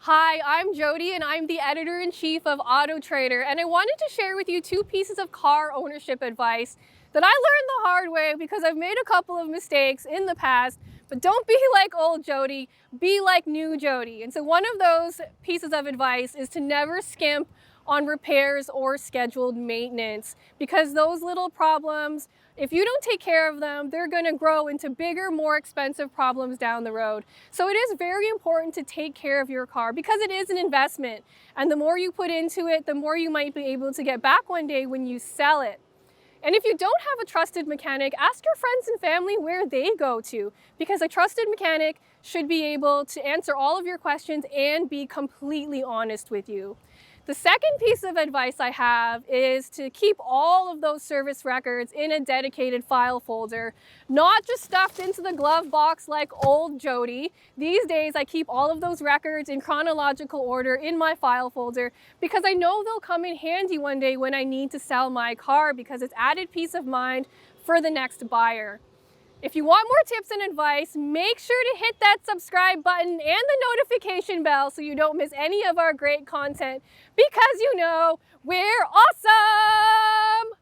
Hi, I'm Jodi and I'm the editor-in-chief of AutoTrader, and I wanted to share with you two pieces of car ownership advice that I learned the hard way because I've made a couple of mistakes in the past. But don't be like old Jodi, be like new Jodi. And so one of those pieces of advice is to never skimp on repairs or scheduled maintenance, because those little problems, if you don't take care of them, they're going to grow into bigger, more expensive problems down the road. So it is very important to take care of your car because it is an investment. And the more you put into it, the more you might be able to get back one day when you sell it. And if you don't have a trusted mechanic, ask your friends and family where they go to, because a trusted mechanic should be able to answer all of your questions and be completely honest with you. The second piece of advice I have is to keep all of those service records in a dedicated file folder, not just stuffed into the glove box like old Jodi. These days I keep all of those records in chronological order in my file folder because I know they'll come in handy one day when I need to sell my car, because it's added peace of mind for the next buyer. If you want more tips and advice, make sure to hit that subscribe button and the notification bell so you don't miss any of our great content, because you know we're awesome!